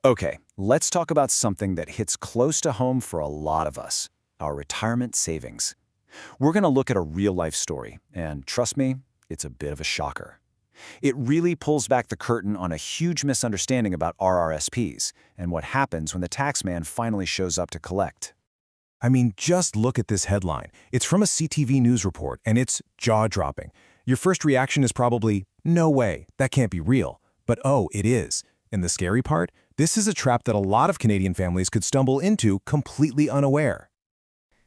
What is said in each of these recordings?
Okay, let's talk about something that hits close to home for a lot of us, our retirement savings. We're going to look at a real-life story, and trust me, it's a bit of a shocker. It really pulls back the curtain on a huge misunderstanding about RRSPs and what happens when the taxman finally shows up to collect. I mean, just look at this headline. It's from a CTV News report, and it's jaw-dropping. Your first reaction is probably, no way, that can't be real. But oh, it is. And the scary part? This is a trap that a lot of Canadian families could stumble into completely unaware.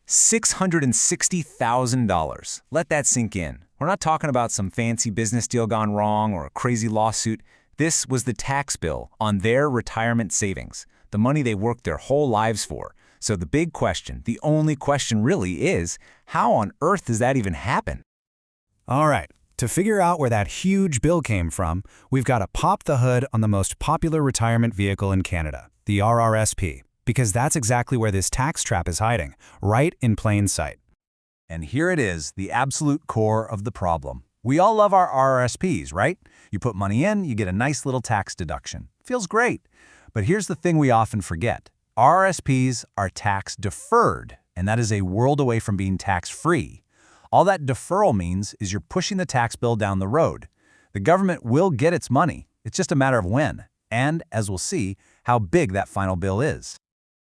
$660,000. Let that sink in. We're not talking about some fancy business deal gone wrong or a crazy lawsuit. This was the tax bill on their retirement savings, the money they worked their whole lives for. So the big question, the only question really is, how on earth does that even happen? All right, to figure out where that huge bill came from, we've got to pop the hood on the most popular retirement vehicle in Canada, the RRSP, because that's exactly where this tax trap is hiding, right in plain sight. And here it is, the absolute core of the problem. We all love our RRSPs, right? You put money in, you get a nice little tax deduction. Feels great. But here's the thing we often forget. RRSPs are tax deferred, and that is a world away from being tax-free. All that deferral means is you're pushing the tax bill down the road. The government will get its money. It's just a matter of when, and, as we'll see, how big that final bill is.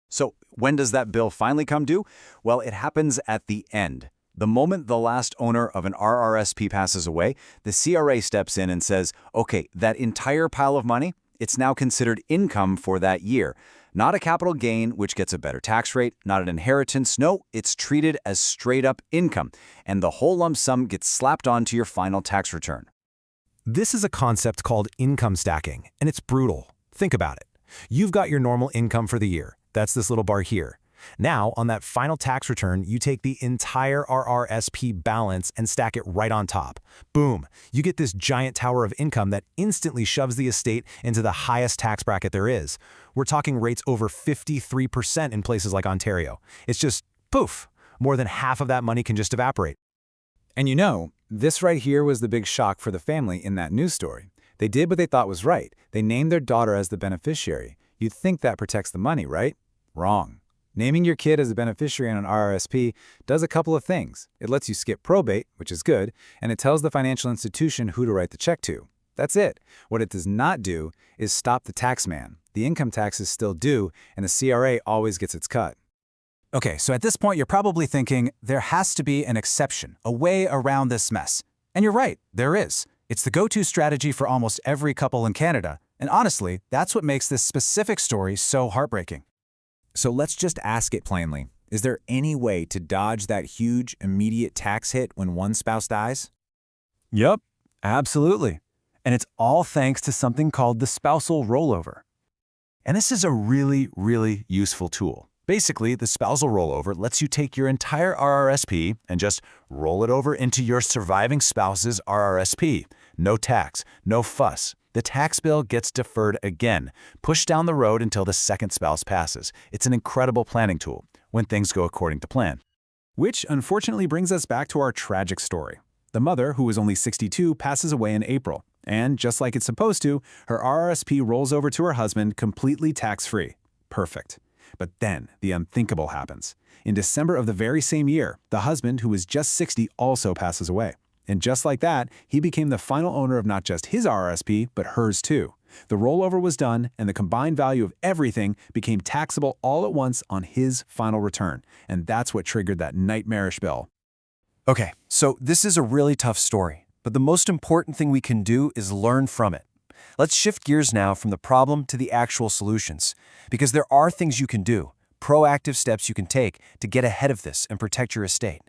So when does that bill finally come due? Well, it happens at the end. The moment the last owner of an RRSP passes away, the CRA steps in and says, okay, that entire pile of money, it's now considered income for that year. Not a capital gain, which gets a better tax rate, not an inheritance. No, it's treated as straight-up income, and the whole lump sum gets slapped onto your final tax return. This is a concept called income stacking, and it's brutal. Think about it. You've got your normal income for the year. That's this little bar here. Now, on that final tax return, you take the entire RRSP balance and stack it right on top. Boom! You get this giant tower of income that instantly shoves the estate into the highest tax bracket there is. We're talking rates over 53% in places like Ontario. It's just, poof! More than half of that money can just evaporate. And you know, this right here was the big shock for the family in that news story. They did what they thought was right. They named their daughter as the beneficiary. You'd think that protects the money, right? Wrong. Naming your kid as a beneficiary on an RRSP does a couple of things. It lets you skip probate, which is good, and it tells the financial institution who to write the check to. That's it. What it does not do is stop the taxman. The income tax is still due, and the CRA always gets its cut. Okay, so at this point you're probably thinking, there has to be an exception, a way around this mess. And you're right, there is. It's the go-to strategy for almost every couple in Canada, and honestly, that's what makes this specific story so heartbreaking. So let's just ask it plainly. Is there any way to dodge that huge, immediate tax hit when one spouse dies? Yep, absolutely. And it's all thanks to something called the spousal rollover. And this is a really, really useful tool. Basically, the spousal rollover lets you take your entire RRSP and just roll it over into your surviving spouse's RRSP. No tax, no fuss. The tax bill gets deferred again, pushed down the road until the second spouse passes. It's an incredible planning tool when things go according to plan. Which unfortunately brings us back to our tragic story. The mother, who was only 62, passes away in April. And just like it's supposed to, her RRSP rolls over to her husband completely tax-free. Perfect. But then the unthinkable happens. In December of the very same year, the husband, who was just 60, also passes away. And just like that, he became the final owner of not just his RRSP, but hers too. The rollover was done, and the combined value of everything became taxable all at once on his final return. And that's what triggered that nightmarish bill. Okay, so this is a really tough story, but the most important thing we can do is learn from it. Let's shift gears now from the problem to the actual solutions, because there are things you can do, proactive steps you can take to get ahead of this and protect your estate.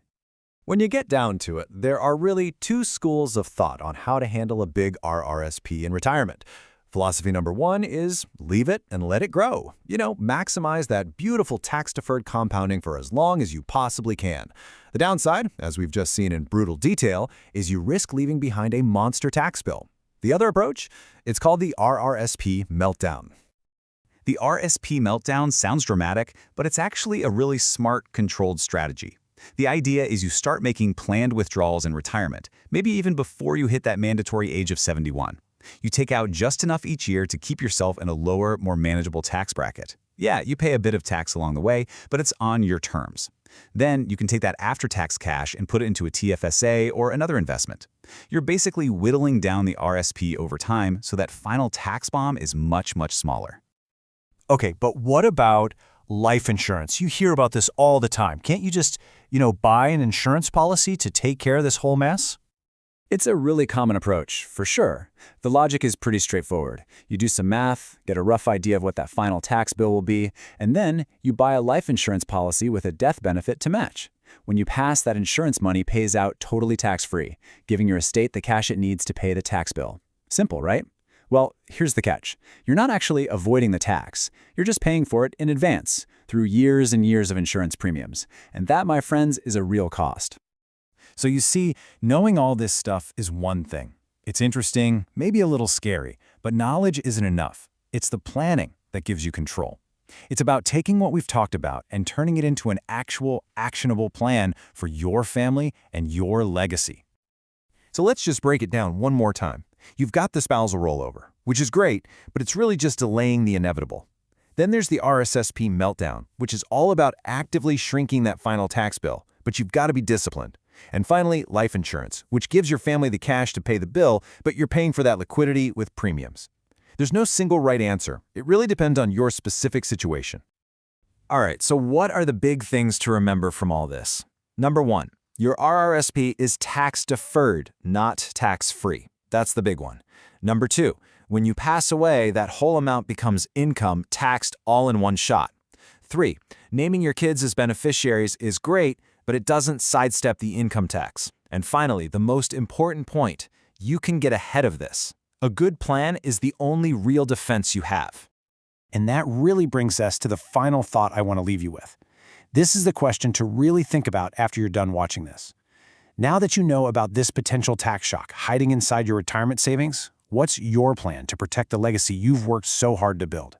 When you get down to it, there are really two schools of thought on how to handle a big RRSP in retirement. Philosophy number one is leave it and let it grow. Maximize that beautiful tax-deferred compounding for as long as you possibly can. The downside, as we've just seen in brutal detail, is you risk leaving behind a monster tax bill. The other approach? It's called the RRSP meltdown. The RSP meltdown sounds dramatic, but it's actually a really smart, controlled strategy. The idea is you start making planned withdrawals in retirement, maybe even before you hit that mandatory age of 71. You take out just enough each year to keep yourself in a lower, more manageable tax bracket. Yeah, you pay a bit of tax along the way, but it's on your terms. Then you can take that after-tax cash and put it into a TFSA or another investment. You're basically whittling down the RSP over time so that final tax bomb is much, much smaller. Okay, but what about life insurance? You hear about this all the time. Can't you just, buy an insurance policy to take care of this whole mess? It's a really common approach, for sure. The logic is pretty straightforward. You do some math, get a rough idea of what that final tax bill will be, and then you buy a life insurance policy with a death benefit to match. When you pass, that insurance money pays out totally tax-free, giving your estate the cash it needs to pay the tax bill. Simple, right? Well, here's the catch. You're not actually avoiding the tax. You're just paying for it in advance, through years and years of insurance premiums. And that, my friends, is a real cost. So you see, knowing all this stuff is one thing. It's interesting, maybe a little scary, but knowledge isn't enough. It's the planning that gives you control. It's about taking what we've talked about and turning it into an actual, actionable plan for your family and your legacy. So let's just break it down one more time. You've got the spousal rollover, which is great, but it's really just delaying the inevitable. Then there's the RRSP meltdown, which is all about actively shrinking that final tax bill, but you've got to be disciplined. And finally, life insurance, which gives your family the cash to pay the bill, but you're paying for that liquidity with premiums. There's no single right answer. It really depends on your specific situation. All right, so what are the big things to remember from all this? Number one, your RRSP is tax-deferred, not tax-free. That's the big one. Number two, when you pass away, that whole amount becomes income taxed all in one shot. 3, naming your kids as beneficiaries is great, but it doesn't sidestep the income tax. And finally, the most important point, you can get ahead of this. A good plan is the only real defense you have. And that really brings us to the final thought I want to leave you with. This is the question to really think about after you're done watching this. Now that you know about this potential tax shock hiding inside your retirement savings, what's your plan to protect the legacy you've worked so hard to build?